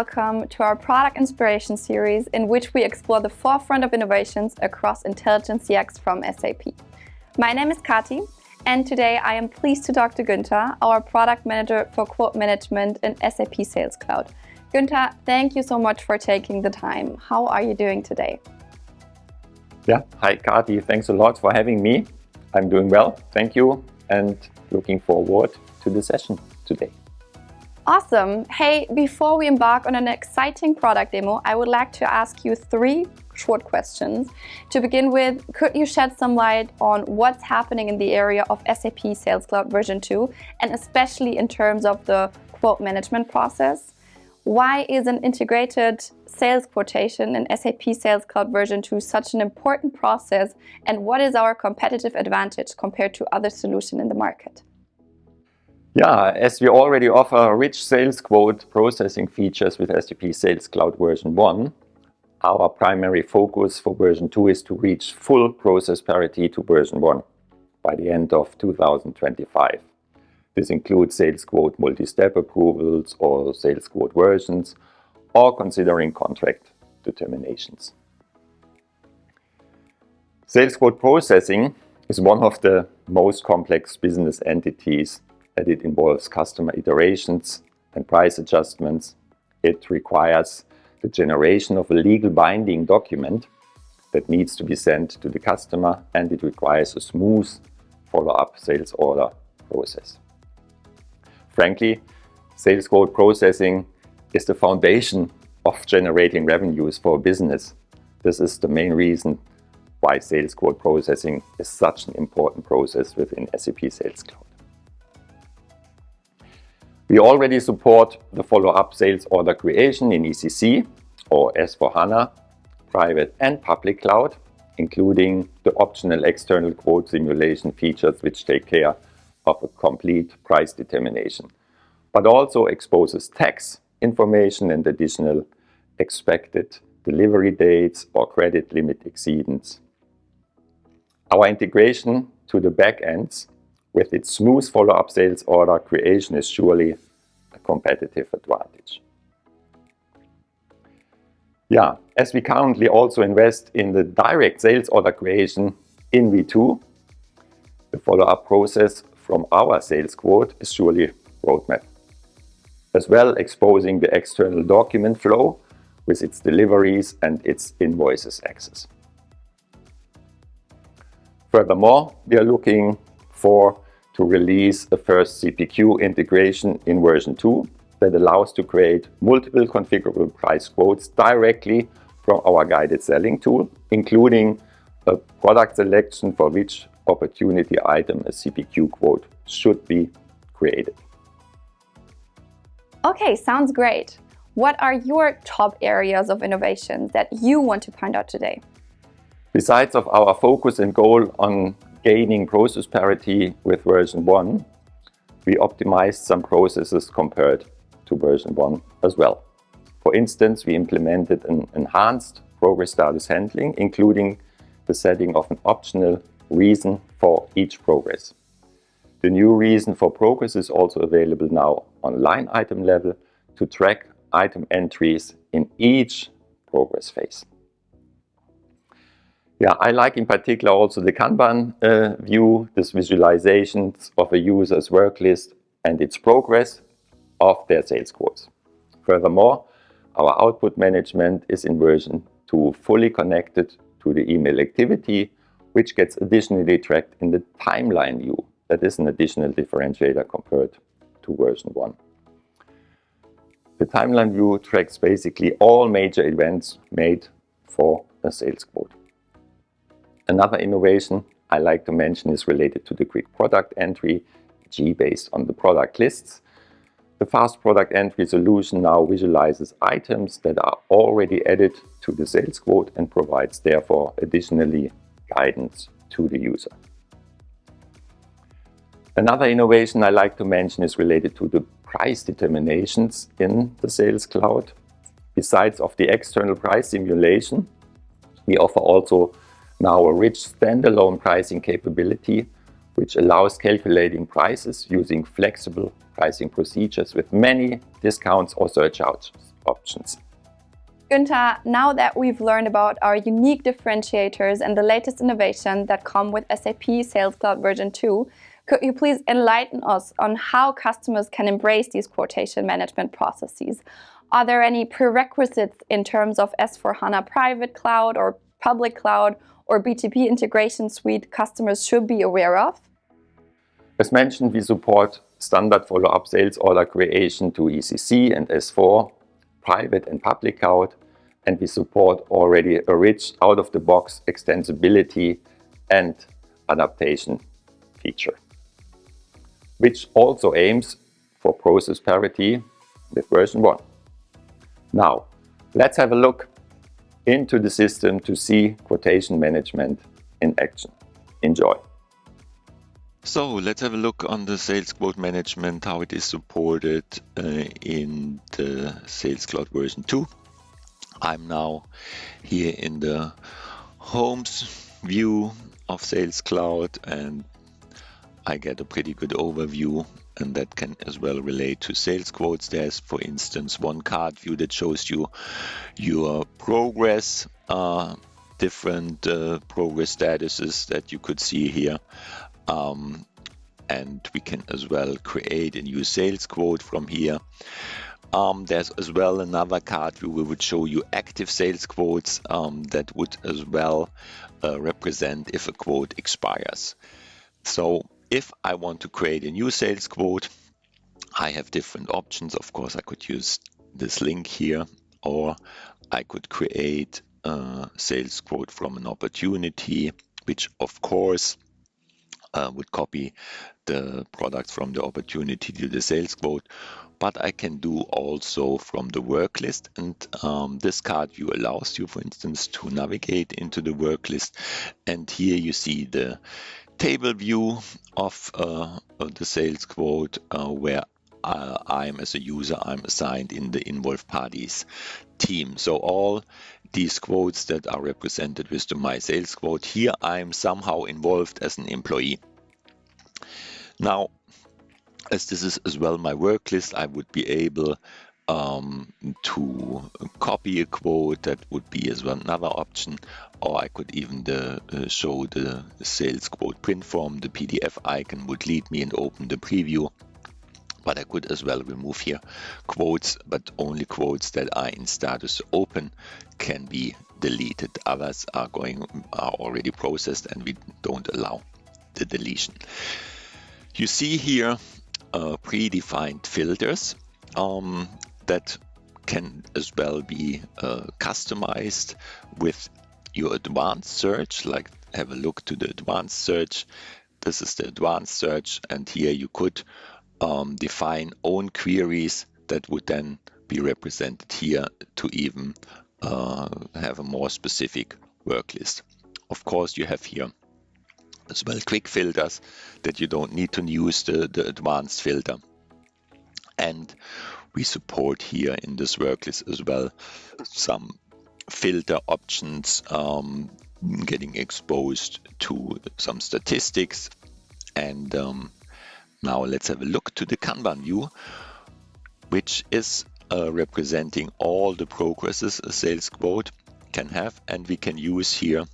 welcome to our Product Inspiration series, in which we explore the forefront of innovations across intelligent CX from SAP. My name is Kati, and today I am pleased to talk to Guenter, our Product Manager for Quote Management in SAP Sales Cloud. Guenter, thank you so much for taking the time. How are you doing today? Yeah, hi Kati, thanks a lot for having me. I'm doing well, thank you, and looking forward to the session today. Awesome. Hey, before we embark on an exciting product demo, I would like to ask you 3 short questions. To begin with, could you shed some light on what's happening in the area of SAP Sales Cloud version 2, and especially in terms of the quote management process? Why is an integrated sales quotation in SAP Sales Cloud version 2 such an important process, and what is our competitive advantage compared to other solutions in the market? Yeah, as we already offer rich sales quote processing features with SAP Sales Cloud version 1, our primary focus for version 2 is to reach full process parity to version 1 by the end of 2025. This includes sales quote multi-step approvals or sales quote versions, or considering contract determinations. Sales quote processing is one of the most complex business entities, that it involves customer iterations and price adjustments. It requires the generation of a legal binding document that needs to be sent to the customer, and it requires a smooth follow-up sales order process. Frankly, sales quote processing is the foundation of generating revenues for a business. This is the main reason why sales quote processing is such an important process within SAP Sales Cloud. We already support the follow-up sales order creation in ECC or S/4HANA, private and public cloud, including the optional external quote simulation features which take care of a complete price determination, but also exposes tax information and additional expected delivery dates or credit limit exceedance. Our integration to the backends with its smooth follow-up sales order creation is surely a competitive advantage. Yeah, as we currently also invest in the direct sales order creation in V2, the follow-up process from our sales quote is surely roadmap, as well exposing the external document flow with its deliveries and its invoices access. Furthermore, we are looking to release the first CPQ integration in version 2 that allows to create multiple configurable price quotes directly from our guided selling tool, including a product selection for which opportunity item a CPQ quote should be created. Okay, sounds great. What are your top areas of innovation that you want to point out today? Besides of our focus and goal on gaining process parity with version 1, we optimized some processes compared to version 1 as well. For instance, we implemented an enhanced progress status handling, including the setting of an optional reason for each progress. The new reason for progress is also available now on line item level to track item entries in each progress phase. Yeah, I like in particular also the Kanban view, this visualizations of a user's work list and its progress of their sales quotes. Furthermore, our output management is in version 2 fully connected to the email activity, which gets additionally tracked in the timeline view. That is an additional differentiator compared to version 1. The timeline view tracks basically all major events made for a sales quote. Another innovation I like to mention is related to the quick product entry, G based on the product lists. The fast product entry solution now visualizes items that are already added to the sales quote and provides therefore additionally guidance to the user. Another innovation I like to mention is related to the price determinations in the Sales Cloud. Besides of the external price simulation, we offer also now a rich standalone pricing capability, which allows calculating prices using flexible pricing procedures with many discounts or surcharges options. Guenter, now that we've learned about our unique differentiators and the latest innovation that come with SAP Sales Cloud version 2, could you please enlighten us on how customers can embrace these quotation management processes? Are there any prerequisites in terms of S/4HANA private cloud or public cloud or BTP integration suite customers should be aware of? As mentioned, we support standard follow-up sales order creation to ECC and S4, private and public cloud, and we support already a rich out-of-the-box extensibility and adaptation feature, which also aims for process parity with version 1. Now, let's have a look into the system to see quotation management in action. Enjoy. So let's have a look on the sales quote management, how it is supported in the Sales Cloud version 2. I'm now here in the Homes view of Sales Cloud, and I get a pretty good overview, and that can as well relate to sales quotes. There's, for instance, one card view that shows you your progress, different progress statuses that you could see here. And we can as well create a new sales quote from here. There's as well another card view which would show you active sales quotes that would as well represent if a quote expires. So if I want to create a new sales quote, I have different options. Of course, I could use this link here, or I could create a sales quote from an opportunity, which of course would copy the products from the opportunity to the sales quote, but I can do also from the work list. And this card view allows you, for instance, to navigate into the work list. And here you see the table view of the sales quote where I'm as a user, I'm assigned in the involved parties team. So all these quotes that are represented with the My Sales Quote, here I'm somehow involved as an employee. Now, as this is as well my work list, I would be able to copy a quote. That would be as well another option, or I could even show the sales quote print form. The PDF icon would lead me and open the preview. But I could as well remove here quotes, but only quotes that are in status open can be deleted. Others are already processed, and we don't allow the deletion. You see here predefined filters that can as well be customized with your advanced search. Like, have a look to the advanced search. This is the advanced search, and here you could define own queries that would then be represented here to even have a more specific work list. Of course, you have here as well quick filters that you don't need to use the advanced filter. And we support here in this work list as well some filter options getting exposed to some statistics. And now let's have a look to the Kanban view, which is representing all the progresses a sales quote can have, and we can use here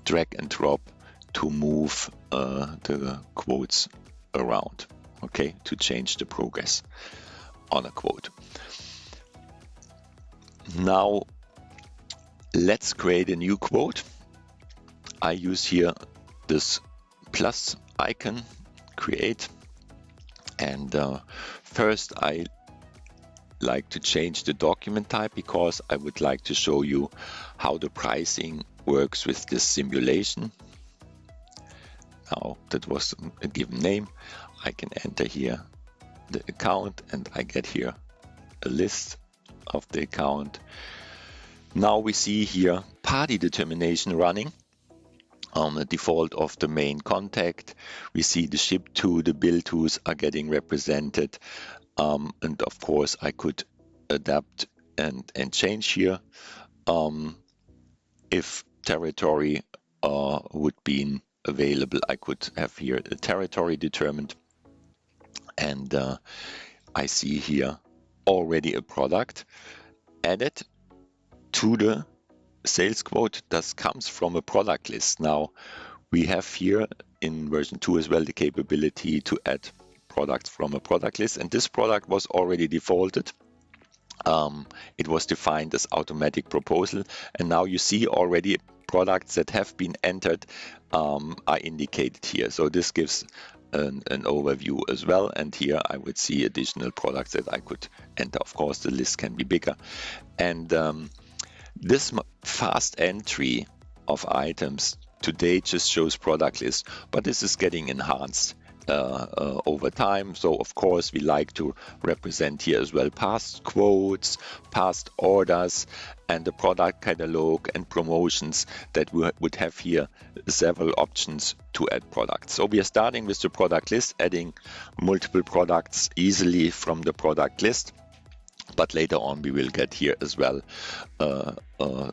drag and drop to move the quotes around, okay, to change the progress on a quote. Now let's create a new quote. I use here this plus icon, create, and first I like to change the document type because I would like to show you how the pricing works with this simulation. Now that was a given name. I can enter here the account, and I get here a list of the account. Now we see here party determination running on the default of the main contact. We see the ship to, the bill tos are getting represented. And of course I could adapt and change here if territory would be available. I could have here a territory determined, and I see here already a product added to the sales quote that comes from a product list. Now we have here in version 2 as well the capability to add products from a product list, and this product was already defaulted. It was defined as automatic proposal, and now you see already products that have been entered are indicated here. So this gives an overview as well, and here I would see additional products that I could enter. Of course, the list can be bigger, and this fast entry of items today just shows product list, but this is getting enhanced over time. So of course we like to represent here as well past quotes, past orders, and the product catalog and promotions that we would have here several options to add products. So we are starting with the product list, adding multiple products easily from the product list. But later on we will get here as well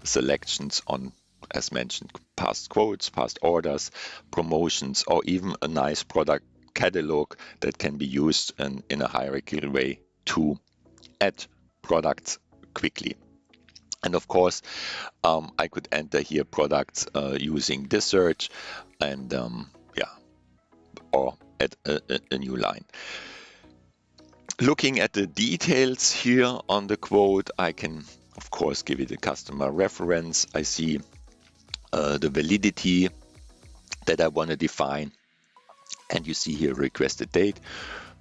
selections on, as mentioned, past quotes, past orders, promotions, or even a nice product catalog that can be used in a hierarchical way to add products quickly. And of course, I could enter here products using this search, and or add a new line. Looking at the details here on the quote, I can of course give it a customer reference. I see the validity that I want to define, and you see here requested date.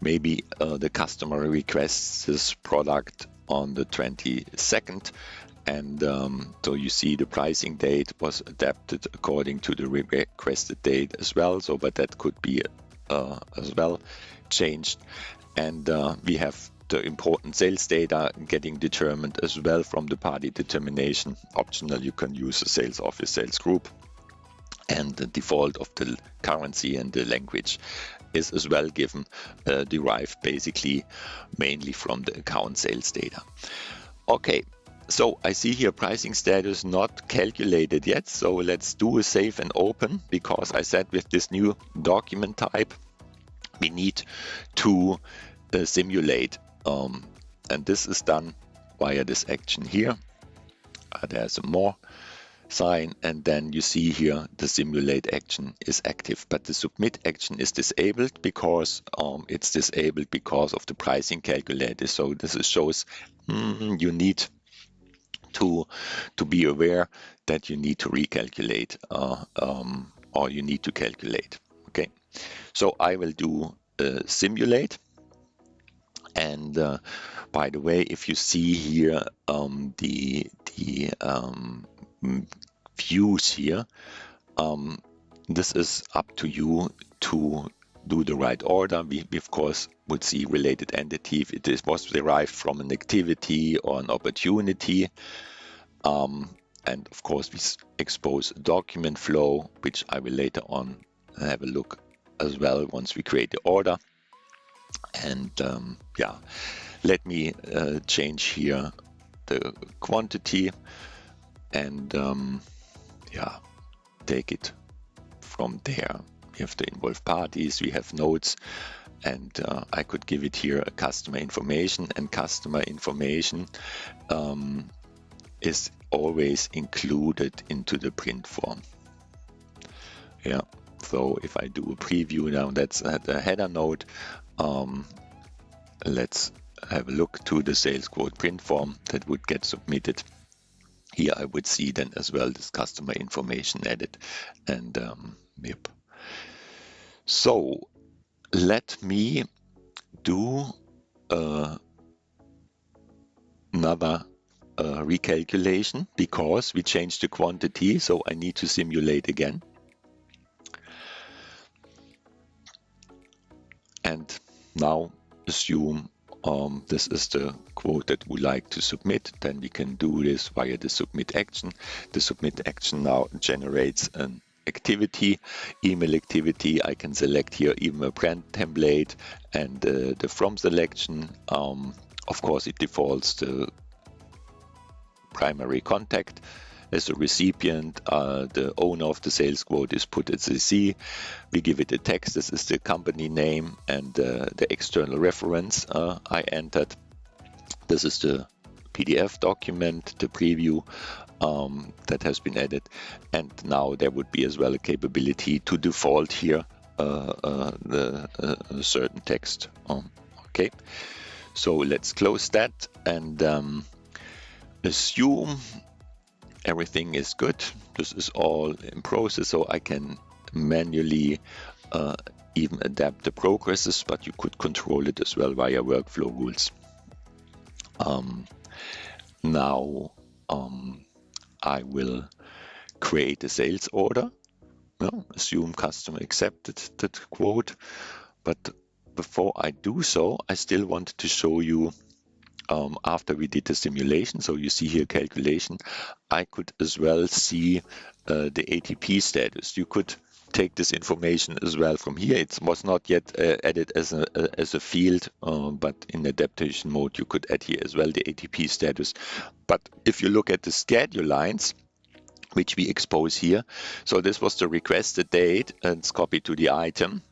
Maybe the customer requests this product on the 22nd, and so you see the pricing date was adapted according to the requested date as well. So but that could be as well changed, and we have the important sales data getting determined as well from the party determination. Optional, you can use a sales office, sales group, and the default of the currency and the language is as well given, derived basically mainly from the account sales data. Okay, so I see here pricing status not calculated yet, so let's do a save and open, because I said with this new document type we need to simulate, and this is done via this action here. There's a more sign, and then you see here the simulate action is active, but the submit action is disabled because it's disabled because of the pricing calculator. So this shows you need to be aware that you need to recalculate or you need to calculate. Okay, so I will do simulate. And by the way, if you see here the views here, this is up to you to do the right order. We of course would see related entity if it was derived from an activity or an opportunity, and of course we expose a document flow, which I will later on have a look as well once we create the order. And yeah, let me change here the quantity and yeah, take it from there. We have the involved parties, we have notes, and I could give it here a customer information, and customer information is always included into the print form. Yeah, so if I do a preview now, that's the header note. Let's have a look to the sales quote print form that would get submitted. Here I would see then as well this customer information added, and yep. So let me do another recalculation, because we changed the quantity, so I need to simulate again. And now assume this is the quote that we like to submit. Then we can do this via the submit action. The submit action now generates an activity, email activity. I can select here even a brand template and the from selection. Of course, it defaults the primary contact as a recipient. The owner of the sales quote is put as CC. We give it a text. This is the company name and the external reference I entered. This is the PDF document, the preview that has been added, and now there would be as well a capability to default here the certain text. Okay, so let's close that and assume everything is good. This is all in process, so I can manually even adapt the progresses, but you could control it as well via workflow rules. Now I will create a sales order. Assume customer accepted that quote, but before I do so, I still wanted to show you after we did the simulation. So you see here calculation, I could as well see the ATP status. You could take this information as well from here. It was not yet added as a field, but in adaptation mode you could add here as well the ATP status. But if you look at the schedule lines, which we expose here, so this was the requested date and it's copied to the item.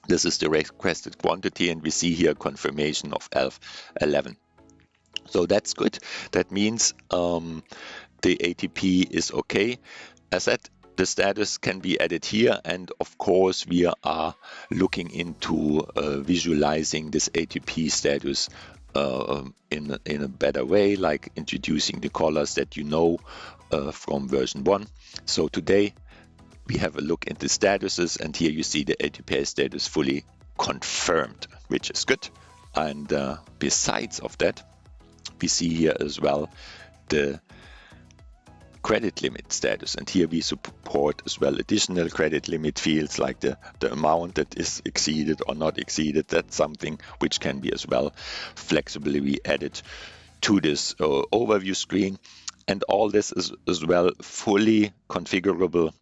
This is the requested quantity, and we see here confirmation of 11. So that's good. That means the ATP is okay. As said, the status can be added here, and of course we are looking into visualizing this ATP status in a better way, like introducing the colors that you know from version 1. So today we have a look into statuses, and here you see the ATP status fully confirmed, which is good. And besides of that, we see here as well the credit limit status, and here we support as well additional credit limit fields like the amount that is exceeded or not exceeded. That's something which can be as well flexibly be added to this overview screen, and all this is as well fully configurable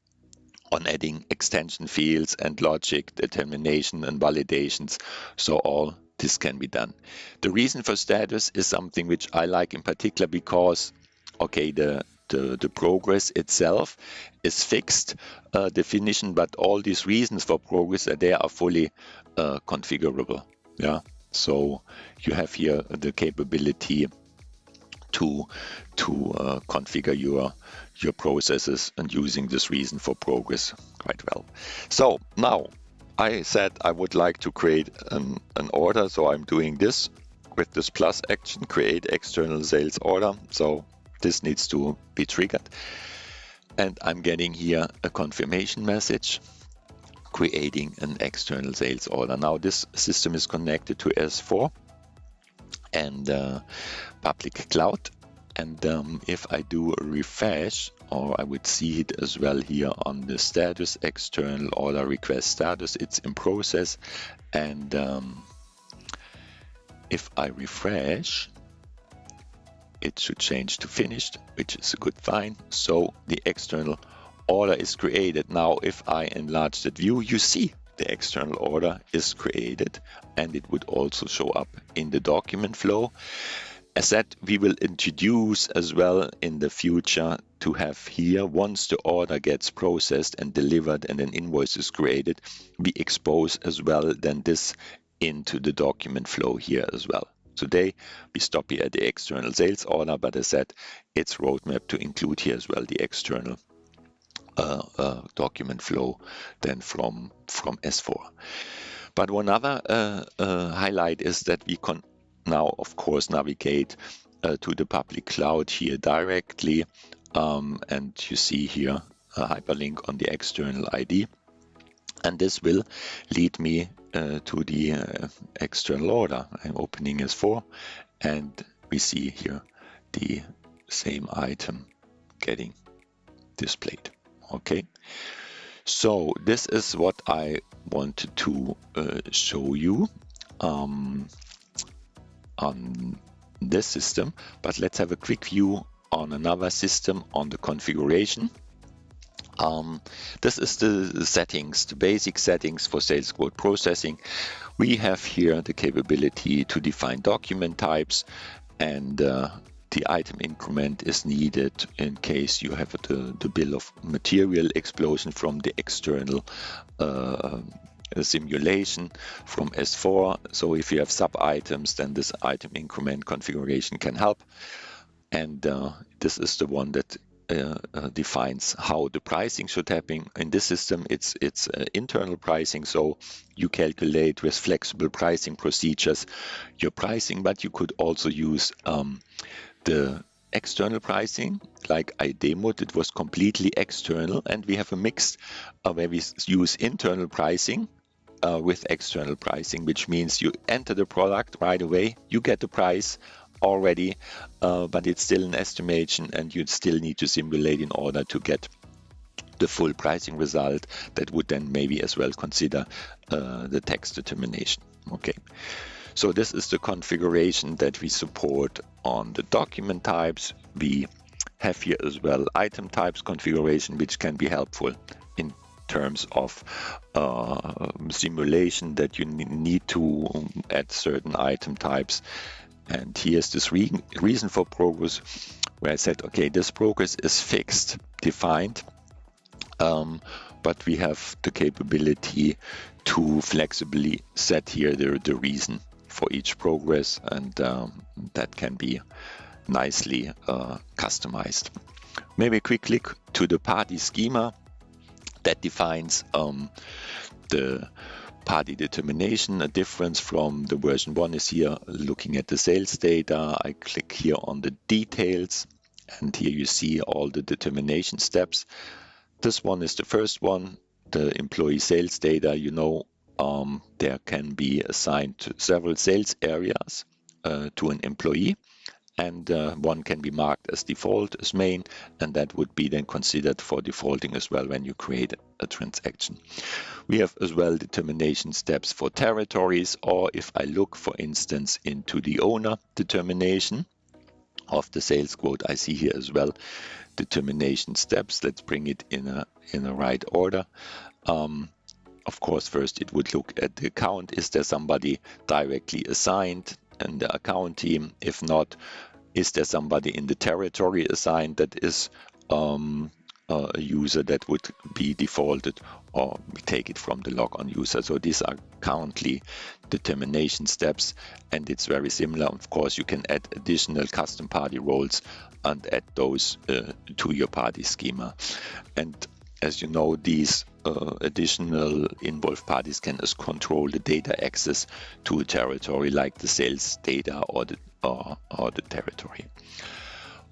on adding extension fields and logic determination and validations. So all this can be done. The reason for status is something which I like in particular, because okay, the progress itself is fixed definition, but all these reasons for progress they are fully configurable. Yeah, so you have here the capability to configure your processes and using this reason for progress quite well. So now I said I would like to create an order, so I'm doing this with this plus action, create external sales order. So this needs to be triggered, and I'm getting here a confirmation message creating an external sales order. Now this system is connected to S4 and public cloud, and if I do a refresh, or I would see it as well here on the status, external order request status, it's in process. And if I refresh, it should change to finished, which is a good sign. So the external order is created. Now if I enlarge that view, you see the external order is created, and it would also show up in the document flow. As said, we will introduce as well in the future to have here, once the order gets processed and delivered and an invoice is created, we expose as well then this into the document flow here as well. Today we stop here at the external sales order, but as said, it's roadmap to include here as well the external document flow then from S4. But one other highlight is that we can now of course navigate to the public cloud here directly, and you see here a hyperlink on the external ID, and this will lead me to the external order. I'm opening S4, and we see here the same item getting displayed. Okay, so this is what I wanted to show you on this system, but let's have a quick view on another system on the configuration. This is the settings, the basic settings for sales quote processing. We have here the capability to define document types, and the item increment is needed in case you have the bill of material explosion from the external a simulation from S4. So if you have sub-items, then this item increment configuration can help. And this is the one that defines how the pricing should happen. In this system, it's internal pricing, so you calculate with flexible pricing procedures your pricing, but you could also use the external pricing. Like I demoed, it was completely external, and we have a mix where we use internal pricing with external pricing, which means you enter the product right away, you get the price already, but it's still an estimation and you still need to simulate in order to get the full pricing result. That would then maybe as well consider the tax determination. Okay, so this is the configuration that we support on the document types. We have here as well item types configuration, which can be helpful in terms of simulation that you need to add certain item types. And here's this reason for progress, where I said, okay, this progress is fixed, defined, but we have the capability to flexibly set here the reason for each progress, and that can be nicely customized. Maybe a quick click to the party schema that defines the party determination. A difference from the version 1 is here looking at the sales data. I click here on the details, and here you see all the determination steps. This one is the first one, the employee sales data. You know, there can be assigned to several sales areas to an employee, and one can be marked as default, as main, and that would be then considered for defaulting as well when you create a transaction. We have as well determination steps for territories, or if I look, for instance, into the owner determination of the sales quote, I see here as well determination steps. Let's bring it in a right order. Of course, first it would look at the account. Is there somebody directly assigned in the account team? If not, is there somebody in the territory assigned that is a user that would be defaulted, or we take it from the log on user? So these are currently determination steps, and it's very similar. Of course, you can add additional custom party roles and add those to your party schema. And as you know, these additional involved parties can control the data access to a territory, like the sales data or the territory.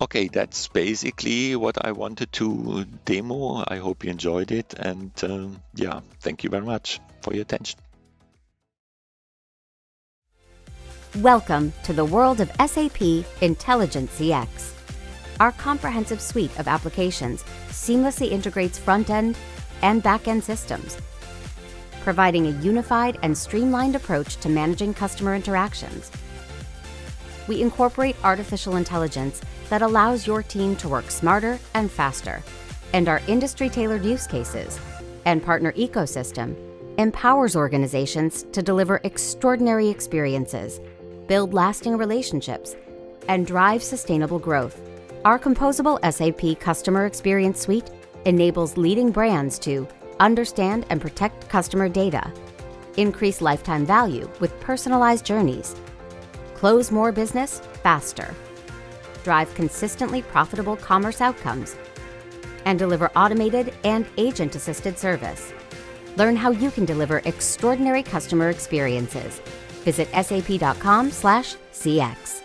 Okay, that's basically what I wanted to demo. I hope you enjoyed it, and yeah, thank you very much for your attention. Welcome to the world of SAP Intelligent CX. Our comprehensive suite of applications seamlessly integrates front-end and back-end systems, providing a unified and streamlined approach to managing customer interactions. We incorporate artificial intelligence that allows your team to work smarter and faster, and our industry-tailored use cases and partner ecosystem empowers organizations to deliver extraordinary experiences, build lasting relationships, and drive sustainable growth. Our composable SAP Customer Experience Suite enables leading brands to understand and protect customer data, increase lifetime value with personalized journeys, close more business faster, drive consistently profitable commerce outcomes, and deliver automated and agent-assisted service. Learn how you can deliver extraordinary customer experiences. Visit sap.com/cx.